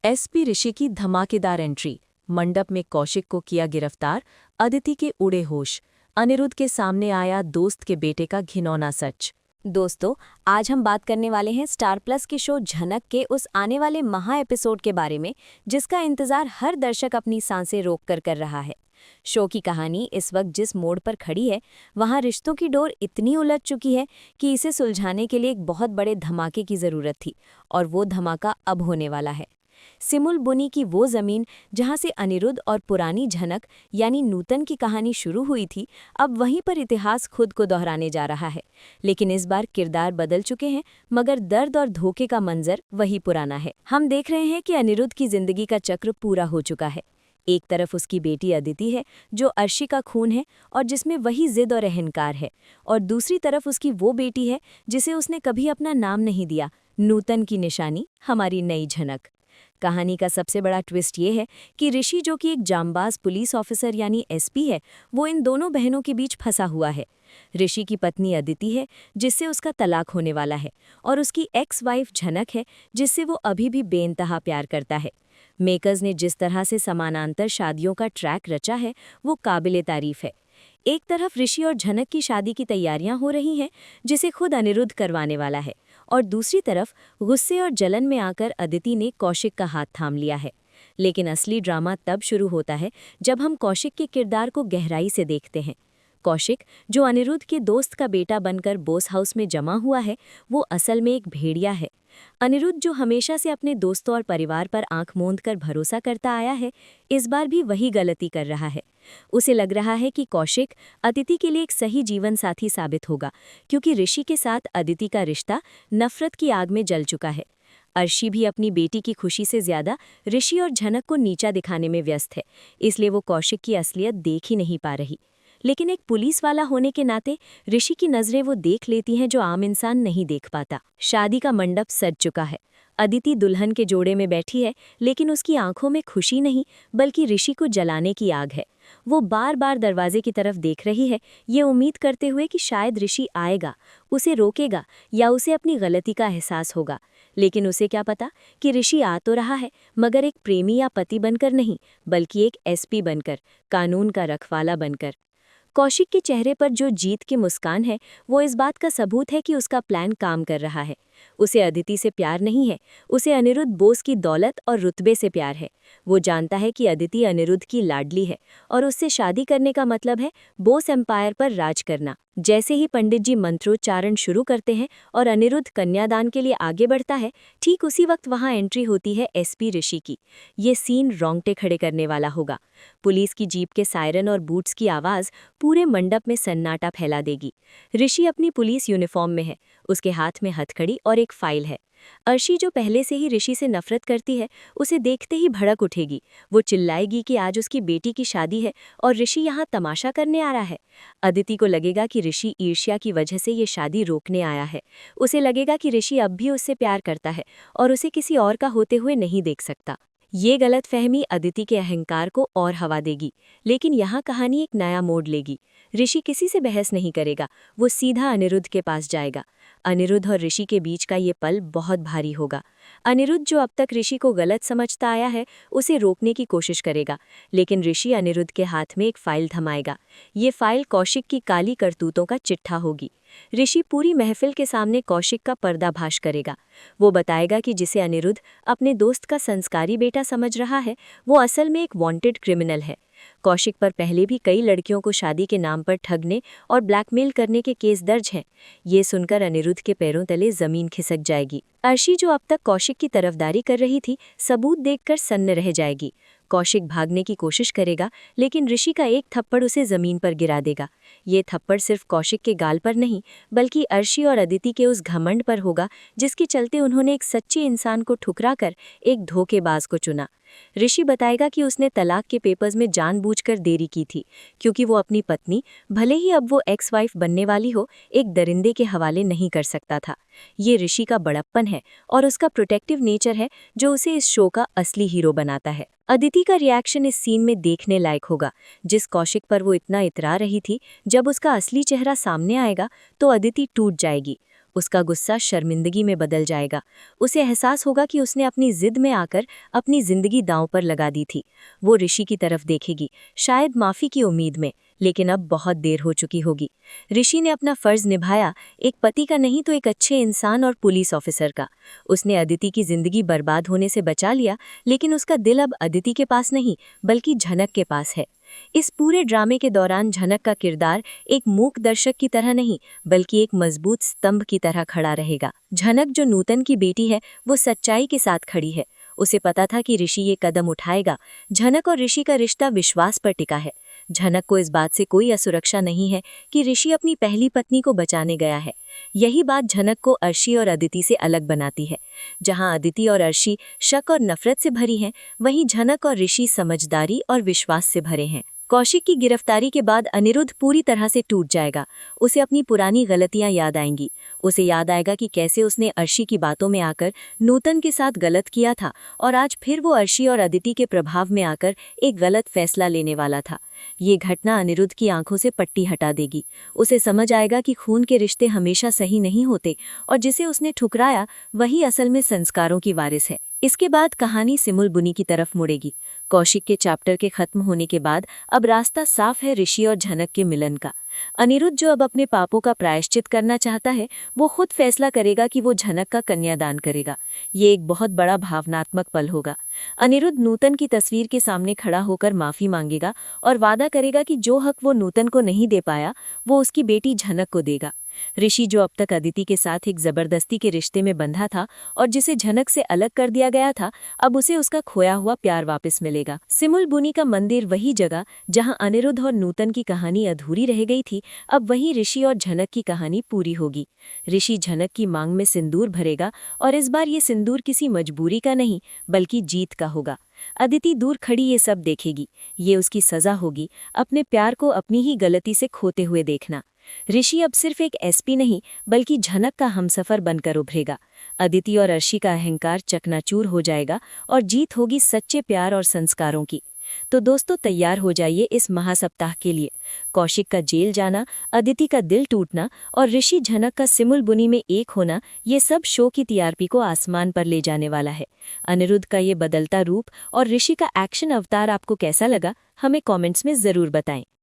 SP ऋषि की धमाकेदार entry. मंडप में कौशिक को किया गिरफ्तार। अदिति के उड़े होश। अनिरुद्ध के सामने आया दोस्त के बेटे का घिनौना सच। दोस्तों, आज हम बात करने वाले हैं स्टार प्लस के शो झनक के उस आने वाले महा एपिसोड के बारे में जिसका इंतजार हर दर्शक अपनी सांसें रोक कर रहा है। शो की कहानी इस वक्त जिस मोड़ पर खड़ी है, वहां रिश्तों की डोर इतनी उलझ चुकी है कि इसे सुलझाने के लिए एक बहुत बड़े धमाके की जरूरत थी, और वो धमाका अब होने वाला है। सिमुल बुनी की वो जमीन जहां से अनिरुद्ध और पुरानी झनक यानी नूतन की कहानी शुरू हुई थी, अब वहीं पर इतिहास खुद को दोहराने जा रहा है। लेकिन इस बार किरदार बदल चुके हैं, मगर दर्द और धोखे का मंजर वही पुराना है। हम देख रहे हैं कि अनिरुद्ध की जिंदगी का चक्र पूरा हो चुका है। एक तरफ उसकी बेटी अदिति है जो अर्शी का खून है और जिसमें वही जिद और अहंकार है, और दूसरी तरफ उसकी वो बेटी है जिसे उसने कभी अपना नाम नहीं दिया, नूतन की निशानी, हमारी नई झनक। कहानी का सबसे बड़ा ट्विस्ट ये है कि ऋषि, जो कि एक जांबाज पुलिस ऑफिसर यानी एसपी है, वो इन दोनों बहनों के बीच फंसा हुआ है। ऋषि की पत्नी अदिति है जिससे उसका तलाक होने वाला है, और उसकी एक्स वाइफ झनक है जिससे वो अभी भी बेइंतहा प्यार करता है। मेकर्स ने जिस तरह से समानांतर शादियों का ट्रैक रचा है, वो काबिले तारीफ है। एक तरफ ऋषि और झनक की शादी की तैयारियां हो रही हैं, जिसे खुद अनिरुद्ध करवाने वाला है, और दूसरी तरफ गुस्से और जलन में आकर अदिति ने कौशिक का हाथ थाम लिया है। लेकिन असली ड्रामा तब शुरू होता है जब हम कौशिक के किरदार को गहराई से देखते हैं। कौशिक, जो अनिरुद्ध के दोस्त का बेटा बनकर बोस हाउस में जमा हुआ है, वो असल में एक भेड़िया है। अनिरुद्ध, जो हमेशा से अपने दोस्तों और परिवार पर आंख मूंद कर भरोसा करता आया है, इस बार भी वही गलती कर रहा है। उसे लग रहा है कि कौशिक अदिति के लिए एक सही जीवन साथी साबित होगा, क्योंकि ऋषि के साथ अदिति का रिश्ता नफरत की आग में जल चुका है। अर्शी भी अपनी बेटी की खुशी से ज्यादा ऋषि और झनक को नीचा दिखाने में व्यस्त है, इसलिए वो कौशिक की असलियत देख ही नहीं पा रही। लेकिन एक पुलिस वाला होने के नाते ऋषि की नजरें वो देख लेती हैं जो आम इंसान नहीं देख पाता। शादी का मंडप सज चुका है। अदिति दुल्हन के जोड़े में बैठी है, लेकिन उसकी आंखों में खुशी नहीं, बल्कि ऋषि को जलाने की आग है। वो बार बार दरवाजे की तरफ देख रही है, ये उम्मीद करते हुए कि शायद ऋषि आएगा, उसे रोकेगा, या उसे अपनी गलती का एहसास होगा। लेकिन उसे क्या पता कि ऋषि आ तो रहा है, मगर एक प्रेमी या पति बनकर नहीं, बल्कि एक एसपी बनकर, कानून का रखवाला बनकर। कौशिक के चेहरे पर जो जीत की मुस्कान है, वो इस बात का सबूत है कि उसका प्लान काम कर रहा है। उसे अदिति से प्यार नहीं है, उसे अनिरुद्ध बोस की दौलत और रुतबे से प्यार है। वो जानता है कि अदिति अनिरुद्ध की लाडली है, और उससे शादी करने का मतलब है बोस एम्पायर पर राज करना। जैसे ही पंडित जी मंत्रोच्चारण शुरू करते हैं और अनिरुद्ध कन्यादान के लिए आगे बढ़ता है, ठीक उसी वक्त वहां एंट्री होती है एसपी ऋषि की। ये सीन रोंगटे खड़े करने वाला होगा। पुलिस की जीप के सायरन और बूट्स की आवाज पूरे मंडप में सन्नाटा फैला देगी। ऋषि अपनी पुलिस यूनिफॉर्म में है, उसके हाथ में हथकड़ी और एक फाइल है। अर्शी, जो पहले से ही ऋषि से नफरत करती है, उसे देखते ही भड़क उठेगी। वो चिल्लाएगी कि आज उसकी बेटी की शादी है और ऋषि यहाँ तमाशा करने आ रहा है। अदिति को लगेगा कि ऋषि ईर्ष्या की वजह से ये शादी रोकने आया है। उसे लगेगा कि ऋषि अब भी उससे प्यार करता है और उसे किसी और का होते हुए नहीं देख सकता। ये गलतफहमी अदिति के अहंकार को और हवा देगी, लेकिन यहाँ कहानी एक नया मोड़ लेगी। ऋषि किसी से बहस नहीं करेगा, वो सीधा अनिरुद्ध के पास जाएगा। अनिरुद्ध और ऋषि के बीच का ये पल बहुत भारी होगा। अनिरुद्ध, जो अब तक ऋषि को गलत समझता आया है, उसे रोकने की कोशिश करेगा, लेकिन ऋषि अनिरुद्ध के हाथ में एक फाइल थमाएगा। ये फाइल कौशिक की काली करतूतों का चिट्ठा होगी। ऋषि पूरी महफिल के सामने कौशिक का पर्दाफाश करेगा। वो बताएगा कि जिसे अनिरुद्ध अपने दोस्त का संस्कारी बेटा समझ रहा है, वो असल में एक वांटेड क्रिमिनल है। कौशिक पर पहले भी कई लड़कियों को शादी के नाम पर ठगने और ब्लैकमेल करने के केस दर्ज हैं। ये सुनकर अनिरुद्ध के पैरों तले जमीन खिसक जाएगी। अर्शी, जो अब तक कौशिक की तरफदारी कर रही थी, सबूत देखकर सन्न रह जाएगी। कौशिक भागने की कोशिश करेगा, लेकिन ऋषि का एक थप्पड़ उसे जमीन पर गिरा देगा। ये थप्पड़ सिर्फ कौशिक के गाल पर नहीं, बल्कि अर्शी और अदिति के उस घमंड पर होगा जिसके चलते उन्होंने एक सच्चे इंसान को ठुकराकर एक धोखेबाज को चुना। ऋषि बताएगा कि उसने तलाक के पेपर्स में जानबूझकर देरी की थी, क्योंकि वो अपनी पत्नी, भले ही अब वो एक्स वाइफ बनने वाली हो, एक दरिंदे के हवाले नहीं कर सकता था। ये ऋषि का बड़प्पन है और उसका प्रोटेक्टिव नेचर है, जो उसे इस शो का असली हीरो बनाता है। अदिति का रिएक्शन इस सीन में देखने लायक होगा। जिस कौशिक पर वो इतना इतरा रही थी, जब उसका असली चेहरा सामने आएगा तो अदिति टूट जाएगी। उसका गुस्सा शर्मिंदगी में बदल जाएगा। उसे एहसास होगा कि उसने अपनी जिद में आकर अपनी जिंदगी दांव पर लगा दी थी। वो ऋषि की तरफ देखेगी, शायद माफी की उम्मीद में, लेकिन अब बहुत देर हो चुकी होगी। ऋषि ने अपना फर्ज निभाया, एक पति का नहीं तो एक अच्छे इंसान और पुलिस ऑफिसर का। उसने अदिति की जिंदगी बर्बाद होने से बचा लिया, लेकिन उसका दिल अब अदिति के पास नहीं बल्कि झनक के पास है। इस पूरे ड्रामे के दौरान झनक का किरदार एक मूक दर्शक की तरह नहीं बल्कि एक मजबूत स्तंभ की तरह खड़ा रहेगा। झनक जो नूतन की बेटी है, वो सच्चाई के साथ खड़ी है। उसे पता था कि ऋषि ये कदम उठाएगा। झनक और ऋषि का रिश्ता विश्वास पर टिका है। झनक को इस बात से कोई असुरक्षा नहीं है कि ऋषि अपनी पहली पत्नी को बचाने गया है। यही बात झनक को अर्शी और अदिति से अलग बनाती है। जहां अदिति और अर्शी शक और नफरत से भरी हैं, वहीं झनक और ऋषि समझदारी और विश्वास से भरे हैं। कौशिक की गिरफ्तारी के बाद अनिरुद्ध पूरी तरह से टूट जाएगा। उसे अपनी पुरानी गलतियां याद आएंगी। उसे याद आएगा कि कैसे उसने अर्शी की बातों में आकर नूतन के साथ गलत किया था और आज फिर वो अर्शी और अदिति के प्रभाव में आकर एक गलत फैसला लेने वाला था। ये घटना अनिरुद्ध की आंखों से पट्टी हटा देगी। उसे समझ आएगा कि खून के रिश्ते हमेशा सही नहीं होते और जिसे उसने ठुकराया वही असल में संस्कारों की वारिस है। इसके बाद कहानी सिमुल बुनी की तरफ मुड़ेगी। कौशिक के चैप्टर के खत्म होने के बाद अब रास्ता साफ है ऋषि और झनक के मिलन का। अनिरुद्ध जो अब अपने पापों का प्रायश्चित करना चाहता है, वो खुद फैसला करेगा कि वो झनक का कन्यादान करेगा। ये एक बहुत बड़ा भावनात्मक पल होगा। अनिरुद्ध नूतन की तस्वीर के सामने खड़ा होकर माफी मांगेगा और वादा करेगा कि जो हक वो नूतन को नहीं दे पाया, वो उसकी बेटी झनक को देगा। ऋषि जो अब तक अदिति के साथ एक जबरदस्ती के रिश्ते में बंधा था और जिसे झनक से अलग कर दिया गया था, अब उसे उसका खोया हुआ प्यार वापस मिलेगा। सिमुल बुनी का मंदिर, वही जगह जहां अनिरुद्ध और नूतन की कहानी अधूरी रह गई थी, अब वहीं ऋषि और झनक की कहानी पूरी होगी। ऋषि झनक की मांग में सिंदूर भरेगा और इस बार ये सिंदूर किसी मजबूरी का नहीं बल्कि जीत का होगा। अदिति दूर खड़ी ये सब देखेगी। ये उसकी सजा होगी, अपने प्यार को अपनी ही गलती से खोते हुए देखना। ऋषि अब सिर्फ एक एसपी नहीं बल्कि झनक का हमसफर बनकर उभरेगा। अदिति और अर्शी का अहंकार चकनाचूर हो जाएगा और जीत होगी सच्चे प्यार और संस्कारों की। तो दोस्तों, तैयार हो जाइए इस महासप्ताह के लिए। कौशिक का जेल जाना, अदिति का दिल टूटना और ऋषि झनक का सिमुल बुनी में एक होना, ये सब शो की टीआरपी को आसमान पर ले जाने वाला है। अनिरुद्ध का ये बदलता रूप और ऋषि का एक्शन अवतार आपको कैसा लगा, हमें कमेंट्स में जरूर बताएं।